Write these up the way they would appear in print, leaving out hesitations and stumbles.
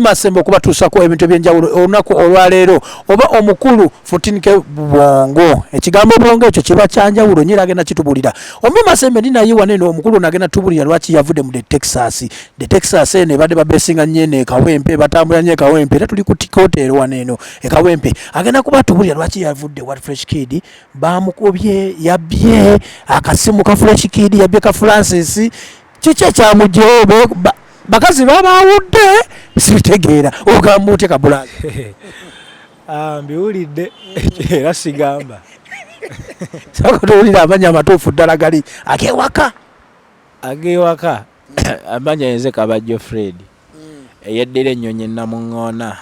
Masembe okubatuusako ebintu ebyenjawulo olunaku olwaleero oba omukulu 14K Bwongo. Ekigambo Bwongo ekyo kiba kyanjawulo nnyo agenda kitubulira. Ombi Masembe ninayiwa neno omukulu nagenda tubulira lwaki yavudde mu Texas. Texas ene badde babesinga nnyene ekawempe batambula nnyo ekawempe era tuli ku tikotero waneeno ekawempe agenda kuba tubulira lwaki yavudde wa Fresh Kid bamukubye yabbye akasimu ka Fresh Kid yabbye ka Francis kiki ekyamugyeyo bakazi babawudde sitegeera ogamba otya kabulaga mbiwulidde era sigamba sako tuwulira amanya amatuufu ddala gali agewaka amanya yenze Kabajjo Fred eyeddira ennyonyi namuŋŋoona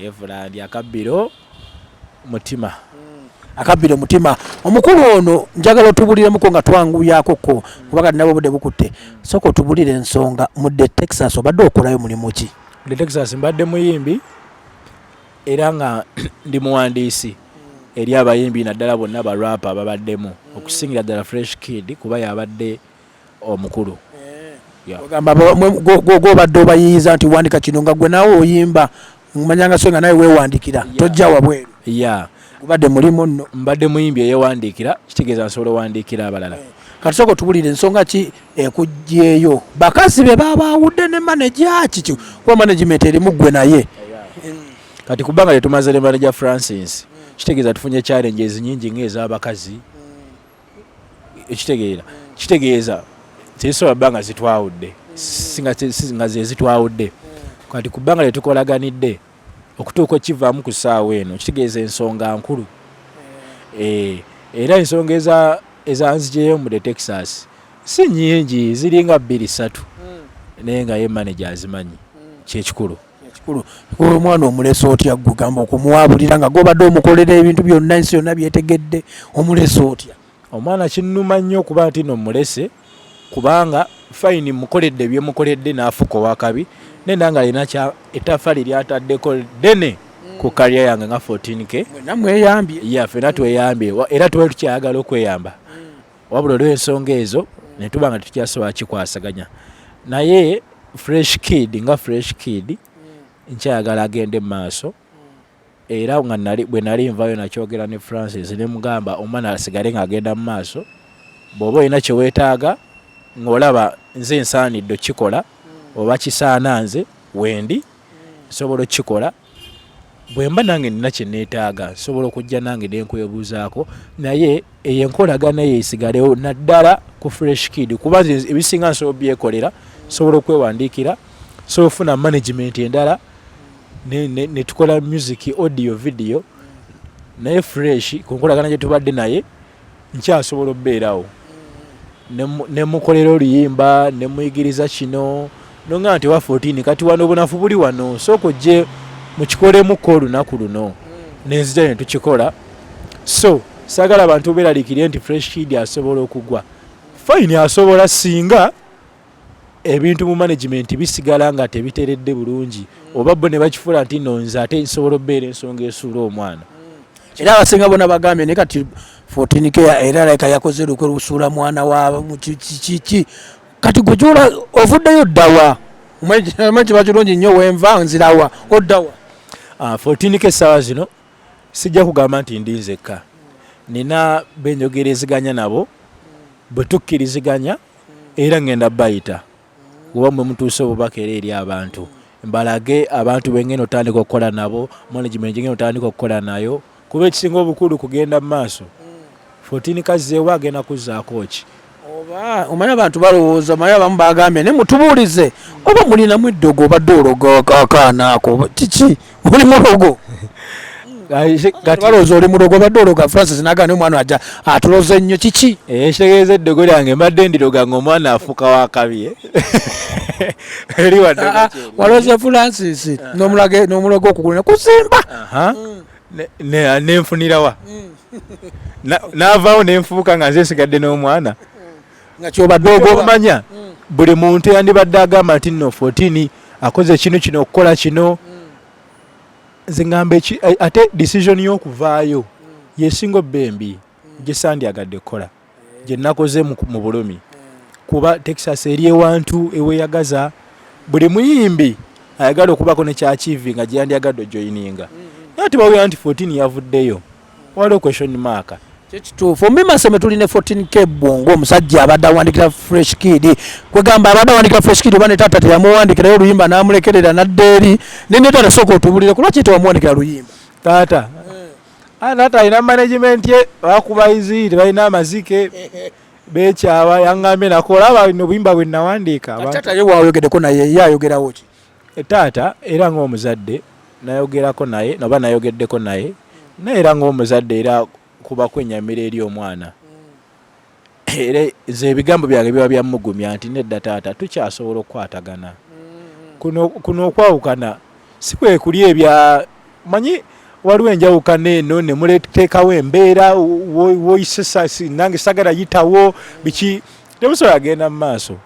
Reverend Akabbiro Mutima Akabbiro Mutima omukulu ono njagala otubuliremu nga twanguyakoko kubaga nabo budde bukutte soko tubulire ensonga mu Texas obadde okolayo mulimu ki mu Texas mbadde muyimbi era nga ndi muwandiisi eri abayimbi naddala bonna barapa ababaddemu okusingira ddala Fresh Kid kuba yabadde omukulu ogamba gobadde obayiiza nti wandika kino nga gwe nawe oyimba mumanyanga so nga nawe weewandikira tojja wabweru ubadde mulimu nno mbadde muyimbi eyewandiikira kitegeeza nsobola owandiikira abalala kati soko tubulire ensonga ki ekujjeeyo bakazi be babawudde ne manager kiki kuba management erimu ggwe naye kati kubanga tetumaze ne manager Francis kitegeeza tufunye challenges nyingi ng'ez'abakazi kitegeeza tezisobola bbanga zitwawudde singa ze zitwawudde kati kubanga tetukolaganidde okutuuka okivaamu ku ssaawa eno kitegeeza ensonga nkulu era ensonga ezanzijeyo mu Texas si nnyingi ziringa 2-3 naye nga ye manager azimanyi kyekikulu omwana omulesa otya gugamba okumuwabulira nga gobadde omukolera ebintu byonna ensi yonna byetegedde omulesa otya omwana kinnuma nnyo okuba nti no mulese kubanga fayini mukoledde byemukoledde n'afuka owakabi nenda nga alina ettaffaali lyataddeko ddene ku kalya yange nga 14K namweyambye ffena tweyambye era tuba tukyayagala okweyamba wabula olwo ensonga ezo ne tuba nga tukyasobola kikwasaganya naye Fresh Kid nga Fresh Kid nkyayagala agende mu maaso era nga bwe nali nvayo nakyogera ne Francis ne mugamba omwana asigale ng'agenda mu maaso bw'oba olina kye weetaaga ng'olaba nze nsaanidde okikola oba kisaana nze wendi nsobola okikola bwe mba nange nina kye neetaaga nsobola okujja nange nenkwebuuzaako naye eyenkolagana yeesigalewo naddala ku Fresh Kid kuba nze ebisinga nsobola byekolera nsobola okwewandiikira nsobola ofuna management endala ne tukola music audio video naye Fresh ku nkolagana gye tubadde naye nkyasobola obbeerawo ne mukolera oluyimba ne muyigiriza kino nonga nti wa 14 kati wano obunafu buli wano sooka ojje mukikolemu olunaku luno nenzija ne tukikola so saagala abantu beeraliikirire nti Fresh Kid asobola okugwa fine asobola singa ebintu mu management bisigala nga tebiteredde bulungi oba bo ne bakifuula nti nno nze ate nsobola obbeera ensonga esuula omwana era abasinga bona bagambye ne kati 14K era like yakoze lukwe lusuula mwana wa kiki kati gwe gy'ola ovuddeyo ddawa omanyi kiba kirungi nnyo wenva nzirawa oddawa 14K essaawa zino sijja kugamba nti ndi nzekka nina benjogereziganya nabo bwe tukkiriziganya era ngenda bayita kuba mwe mutuuse obubaka era eri abantu mbalage abantu bengenda otandika okukola nabo management ngenda otandika okukola nayo kuba ekisinga obukulu kugenda mu maaso 14K zeewo agenda kuzzaako ki oba omanyi abantu balowooza maye abamu bagambye ne mutubuulize oba mulinamu eddogo obadde ologa akaanaako kiki oli mulogo balowooza oli mulogo obadde ologa Francis nagaa omwana ajja atuloze nnyo kiki ekitegeeza eddogo lyange mbadde ndiroga nga omwana afuuka wakabi eri waloze Francis n'omulogo okugulina kusimba nenfunirawa naavaawo nenfuuka nga nzesigadde n'omwana nga kyobadde omanya buli muntu yandibadde agamba nti nno 14 akoze kino okukola kino nze ngamba ate decision y'okuvaayo yesinga obembi gye sandyagadde kukola gye nakoze mu bulumi kuba Texas eri ewantu eweyagaza buli muyimbi ayagala okubako ne kyachivinga gye yandiyagadde ojoyininga naye tebawulira nti 14 yavuddeyo waliwo question mark. Kituufu Omubimaseme tulina 14K Bwongo omusajja abadde awandikira Fresh Kid kwegamba abadde awandikira Fresh Kid oba ne taata teyamuwandikirayo oluyimba n'amulekerera nadda eri nene taata sooka otubulire kulwaki tewamuwandikira luyimba taata taata alina management ye bakuba izi tebalina amazike bekyaba yaŋŋambye nakola aba bino obuyimba bwe nawandiika taata ye waayogeddeko naye ye ayogerawo ki taata era ng'omuzadde nayogerako naye oba nayogeddeko naye naye era ng'omuzadde era kuba kwenyamira eri omwana era ze ebigambo byange biba byamugumya nti nedda taata tukyasobola okukwatagana kuno okwawukana si kwe kuli ebya manyi waliwo enjawukana eno ne muleteekawo embeera woyisesasi nange sagala yitawo biki temusobola agenda mu maaso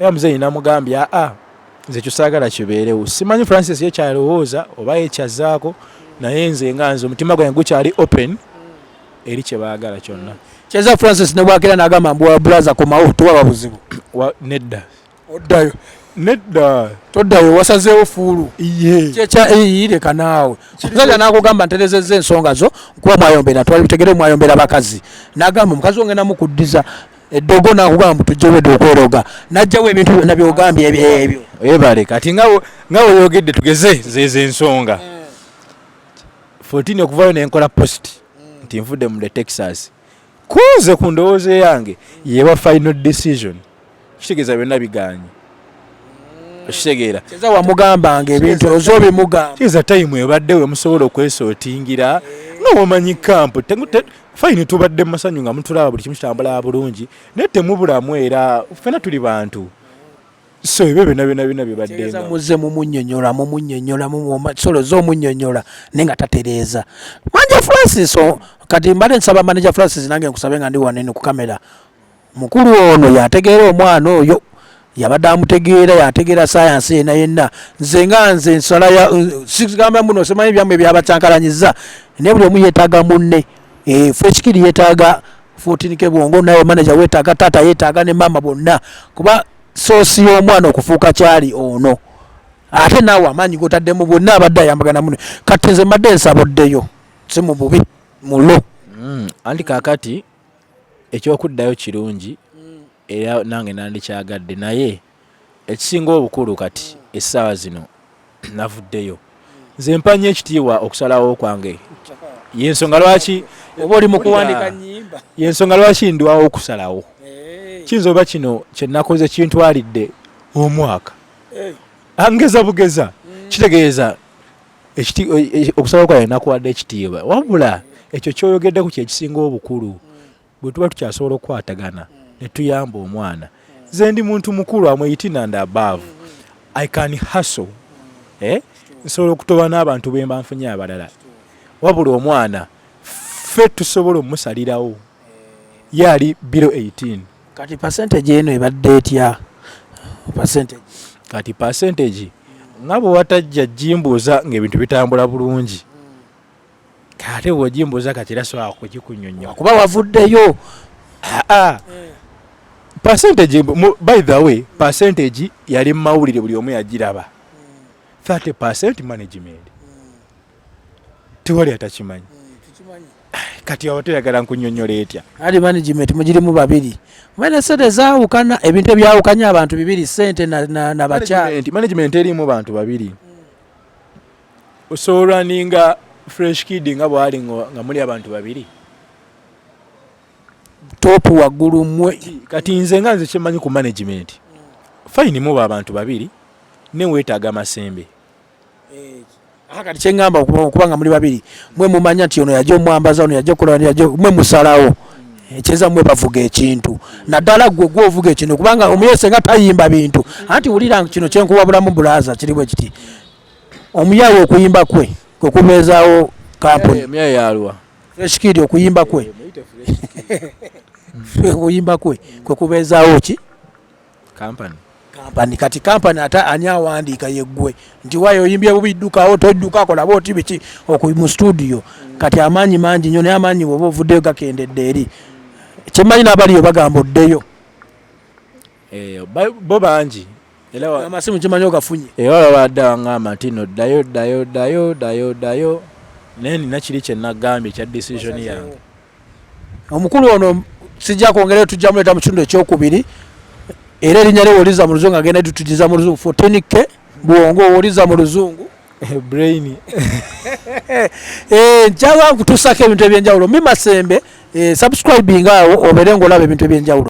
era muzeeyi namugambye nze kyosagala kibeerewo simanyi Francis yekyalowooza oba yekyazaako naye nze nga nze omutima gwange gukyali open eri kye baagala kyonna. Kyeza Francis ne bwakira n'agamba mbu wa brother komawo tuwaba buzibu. Nedda. Oddayo. Nedda. Toddayo wasazeewo fuulu. Kyekya leka naawe. Omusajja n'akugamba nterezezza ensonga zo kuba mwayombera twali bitegere mwayombera bakazi. N'agamba omukazi wange namukuddiza eddogo n'akugamba tujjewedde okweroga. N'ajjawo ebintu byonna by'ogambye ebyo. Ebale kati nga oyogedde tugeze zeeze ensonga. 14 okuvayo n'enkola post. Nti nvudde mu Texas kuze ku ndowooza yange yewa final decision kitegeeza byonna biganye okitegeera kyeza wamugambanga ebintu ozobimugamba kitegeeza time ebadde we musobola okwesootingira ng'omanyi kampu fayini tubadde mu masanyu nga mutulaba buli kimu kitambula bulungi naye temubulamu era ffena tuli bantu so ebyo byonna bibaddenga muze mumunnyonnyola solo z'omunnyonnyola naye nga tatereeza manja Francis kati mbadde nsaba manager Francis nange nkusabe nga ndi wanene ku kamera mukulu ono yategeera omwana oyo yabadde amutegeera yategeera sayansi yenna nze nga nze nsala ya sigamba muno simanyi byammwe byabacyankalanyiza naye buli omu yeetaaga munne Fresh Kid yeetaaga 14K Bwongo naye manager weetaaga taata yeetaaga ne mama bonna kuba soosi y'omwana okufuuka kyali ono ate naawe amaanyi gotaddemu bonna abadde ayambagana muno kati nze mbadde nsaboddeyo si mu bubi mulo anti kaakati ekyokuddayo kirungi era nange nandikyagadde naye ekisinga obukulu kati essaawa zino navuddeyo nze mpanya ekitiibwa okusalawo kwange yensonga lwaki oba oli mu kuwandika nnyimba yensonga lwaki ndwawo okusalawo kiyinza oba kino kyenakoze kintwalidde omwaka angeza bugeza kitegeeza okusalawo kwange nakuwadde ekitiibwa wabula ekyo kyoyogeddeku kyekisinga obukulu bwe tuba tukyasobola okukwatagana ne tuyamba omwana nze ndi muntu mukulu am 18 and above I can hustle nsobola okutoba n'abantu be mba nfunye abalala wabula omwana ffe tusobola omusalirawo yali below 18 kati percentage eno ebadde etya kati percentage nga bwe watajja jimbuuza ng'ebintu bitambula bulungi kati bwe jimbuuza kati era sobola kugikunnyonnyola kuba wavuddeyo percentage by the way percentage yali mu mawulire buli omu yagiraba 30% management tewali atakimanyi kati awo toyagala nkunnyonnyola etya ali management mugirimu babiri mwene sente zaawukana ebintu ebyawukanya abantu bibiri sente na bakyala management erimu bantu babiri osobola ninga Fresh Kid nga bwali nga muli abantu babiri topu waggulu mmwe kati nze nga nze kyemanyi ku management fine muba abantu babiri ne weetaaga amasembe kati kyeŋŋamba okubanga muli babiri mwe mumanya nti ono yajja omwambaza ono yajja okola mwe musalawo ekyeza mwe bavuga ekintu naddala gwe gwovuga ekintu kubanga omuyese nga tayimba bintu anti wulira kino kyenkubabulamu bulaza kiri bwe kiti omuyawe okuyimba kwe kwe kubeezaawo kampuni omuyawe yalwa Fresh Kid okuyimba kwe okuyimba kwe kwe kubeezaawo ki kampani kati kampani ata ani awandiika yeggwe nti wayo oyimbye bubiddukawo todduka akola booti biki mu studio kati amaanyi mangi nnyo naye amaanyi bwoba ovuddeyo gakendedde eri kyemmanyi n'abaliyo bagamba oddeyo bo bangi era amasimu kimanyi ogafunye ewala wadde wangamba tino ddayo naye nina kiri kye nagambye ekya decision yange. omukulu ono sijja kwongerayo tujja muleeta mu kitundu ekyokubiri era erinnya lye woliza mu luzungu agenda tutugiza mu luzungu 14K Bwongo woliza mu luzungu brain nkyaba nkutuusako ebintu ebyenjawulo. Mimi Masembe subscribing awo obeere ng'olaba ebintu ebyenjawulo.